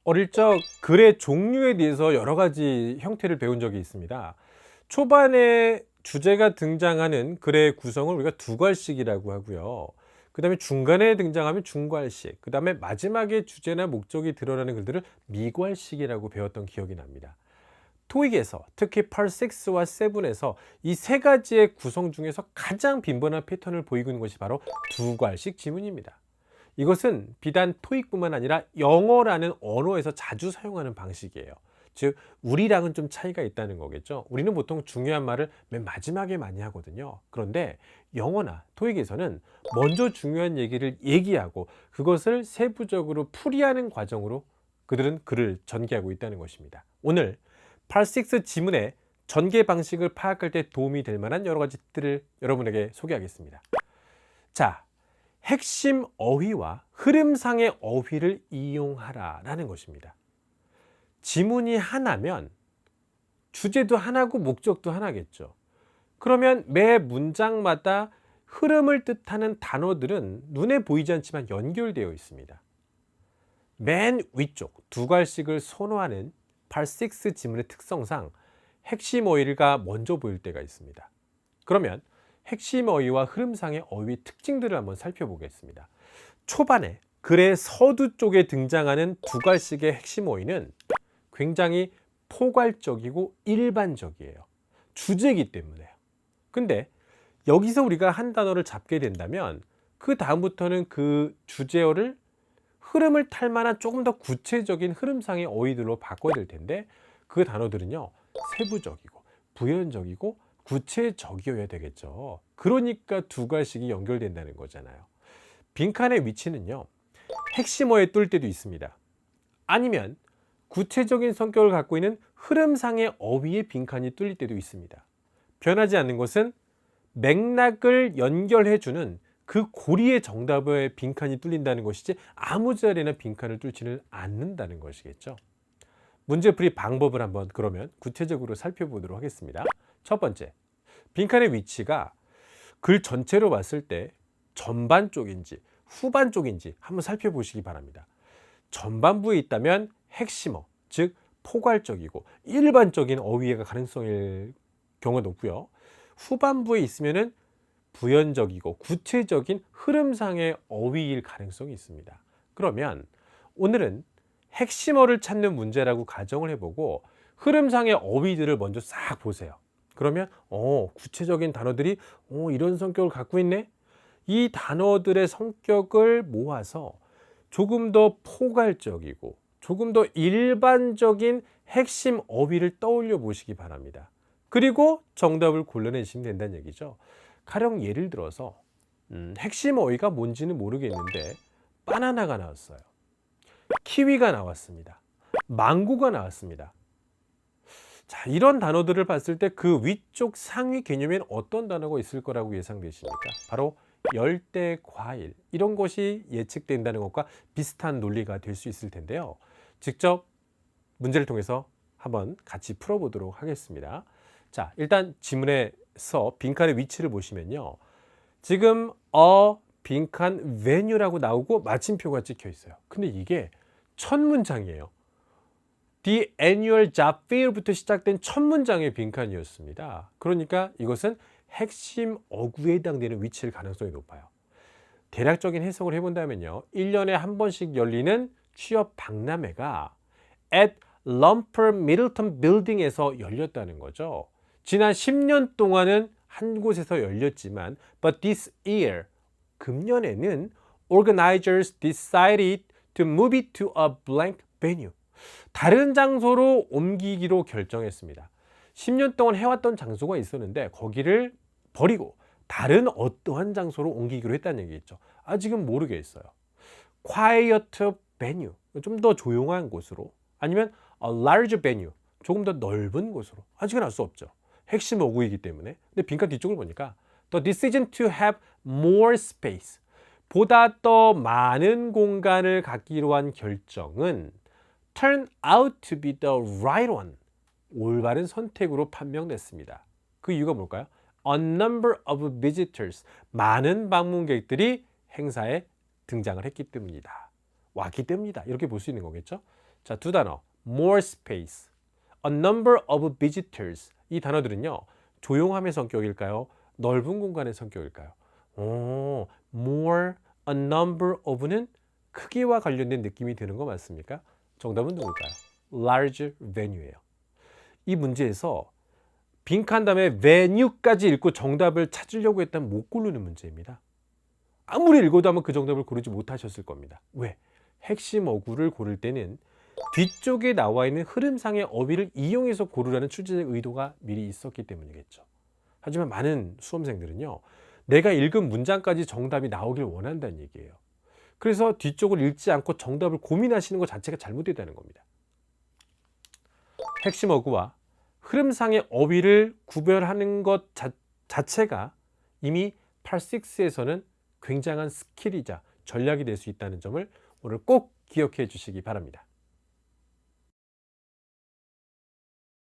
어릴 적 글의 종류에 대해서 여러 가지 형태를 배운 적이 있습니다. 초반에 주제가 등장하는 글의 구성을 우리가 두괄식이라고 하고요. 그 다음에 중간에 등장하면 중괄식, 그 다음에 마지막에 주제나 목적이 드러나는 글들을 미괄식이라고 배웠던 기억이 납니다. 토익에서 특히 펄6와 7에서 이 세 가지의 구성 중에서 가장 빈번한 패턴을 보이고 있는 것이 바로 두괄식 지문입니다. 이것은 비단 토익뿐만 아니라 영어라는 언어에서 자주 사용하는 방식이에요. 즉 우리랑은 좀 차이가 있다는 거겠죠. 우리는 보통 중요한 말을 맨 마지막에 많이 하거든요. 그런데 영어나 토익에서는 먼저 중요한 얘기를 얘기하고 그것을 세부적으로 풀이하는 과정으로 그들은 글을 전개하고 있다는 것입니다. 오늘 펄6 지문의 전개 방식을 파악할 때 도움이 될 만한 여러 가지 팁들을 여러분에게 소개하겠습니다. 자, 핵심 어휘와 흐름상의 어휘를 이용하라라는 것입니다. 지문이 하나면 주제도 하나고 목적도 하나겠죠. 그러면 매 문장마다 흐름을 뜻하는 단어들은 눈에 보이지 않지만 연결되어 있습니다. 맨 위쪽 두괄식을 선호하는 펄6 지문의 특성상 핵심 어휘가 먼저 보일 때가 있습니다. 그러면 핵심 어휘와 흐름상의 어휘 특징들을 한번 살펴보겠습니다. 초반에 글의 서두 쪽에 등장하는 두괄식의 핵심 어휘는 굉장히 포괄적이고 일반적이에요. 주제이기 때문에요. 근데 여기서 우리가 한 단어를 잡게 된다면 그 다음부터는 그 주제어를 흐름을 탈 만한 조금 더 구체적인 흐름상의 어휘들로 바꿔야 될 텐데 그 단어들은요 세부적이고 부연적이고 구체적이어야 되겠죠. 그러니까 두괄식이 연결된다는 거잖아요. 빈칸의 위치는요 핵심어에 뚫을 때도 있습니다. 아니면 구체적인 성격을 갖고 있는 흐름상의 어휘의 빈칸이 뚫릴 때도 있습니다. 변하지 않는 것은 맥락을 연결해주는 그 고리의 정답의 빈칸이 뚫린다는 것이지 아무 자리나 빈칸을 뚫지는 않는다는 것이겠죠. 문제풀이 방법을 한번 그러면 구체적으로 살펴보도록 하겠습니다. 첫 번째, 빈칸의 위치가 글 전체로 봤을 때 전반 쪽인지 후반 쪽인지 한번 살펴보시기 바랍니다. 전반부에 있다면 핵심어, 즉 포괄적이고 일반적인 어휘가 가능성일 경우가 높고요. 후반부에 있으면은 부연적이고 구체적인 흐름상의 어휘일 가능성이 있습니다. 그러면 오늘은 핵심어를 찾는 문제라고 가정을 해보고 흐름상의 어휘들을 먼저 싹 보세요. 그러면 구체적인 단어들이 이런 성격을 갖고 있네. 이 단어들의 성격을 모아서 조금 더 포괄적이고 조금 더 일반적인 핵심 어휘를 떠올려 보시기 바랍니다. 그리고 정답을 골라내시면 된다는 얘기죠. 가령 예를 들어서 핵심 어휘가 뭔지는 모르겠는데 바나나가 나왔어요. 키위가 나왔습니다. 망고가 나왔습니다. 자, 이런 단어들을 봤을 때 그 위쪽 상위 개념엔 어떤 단어가 있을 거라고 예상되십니까? 바로 열대 과일, 이런 것이 예측된다는 것과 비슷한 논리가 될 수 있을 텐데요. 직접 문제를 통해서 한번 같이 풀어보도록 하겠습니다. 자, 일단 지문에서 빈칸의 위치를 보시면요. 지금 빈칸 venue라고 나오고 마침표가 찍혀 있어요. 근데 이게 첫 문장이에요. The annual job fair부터 시작된 첫 문장의 빈칸이었습니다. 그러니까 이것은 핵심 어구에 해당되는 위치일 가능성이 높아요. 대략적인 해석을 해본다면요. 1년에 한 번씩 열리는 취업 박람회가 at Lumper Middleton Building에서 열렸다는 거죠. 지난 10년 동안은 한 곳에서 열렸지만 but this year, 금년에는 organizers decided to move it to a blank venue. 다른 장소로 옮기기로 결정했습니다. 10년 동안 해왔던 장소가 있었는데 거기를 버리고 다른 어떠한 장소로 옮기기로 했다는 얘기겠죠. 아직은 모르겠어요. Quiet venue, 좀 더 조용한 곳으로, 아니면 a large venue, 조금 더 넓은 곳으로. 아직은 알 수 없죠. 핵심 어구이기 때문에. 근데 빈칸 뒤쪽을 보니까 the decision to have more space, 보다 더 많은 공간을 갖기로 한 결정은 turn out to be the right one, 올바른 선택으로 판명됐습니다. 그 이유가 뭘까요? A number of visitors, 많은 방문객들이 행사에 등장을 했기 때문이다. 왔기 때문이다. 이렇게 볼 수 있는 거겠죠. 자, 두 단어. more space, a number of visitors. 이 단어들은요. 조용함의 성격일까요? 넓은 공간의 성격일까요? more, a number of는 크기와 관련된 느낌이 드는 거 맞습니까? 정답은 누굴까요? large venue예요. 이 문제에서 빈칸 다음에 venue까지 읽고 정답을 찾으려고 했다면 못 고르는 문제입니다. 아무리 읽어도 아마 그 정답을 고르지 못하셨을 겁니다. 왜? 핵심 어구를 고를 때는 뒤쪽에 나와 있는 흐름상의 어휘를 이용해서 고르라는 출제자의 의도가 미리 있었기 때문이겠죠. 하지만 많은 수험생들은요. 내가 읽은 문장까지 정답이 나오길 원한다는 얘기예요. 그래서 뒤쪽을 읽지 않고 정답을 고민하시는 것 자체가 잘못됐다는 겁니다. 핵심 어구와 흐름상의 어휘를 구별하는 것 자체가 이미 8-6에서는 굉장한 스킬이자 전략이 될 수 있다는 점을 오늘 꼭 기억해 주시기 바랍니다.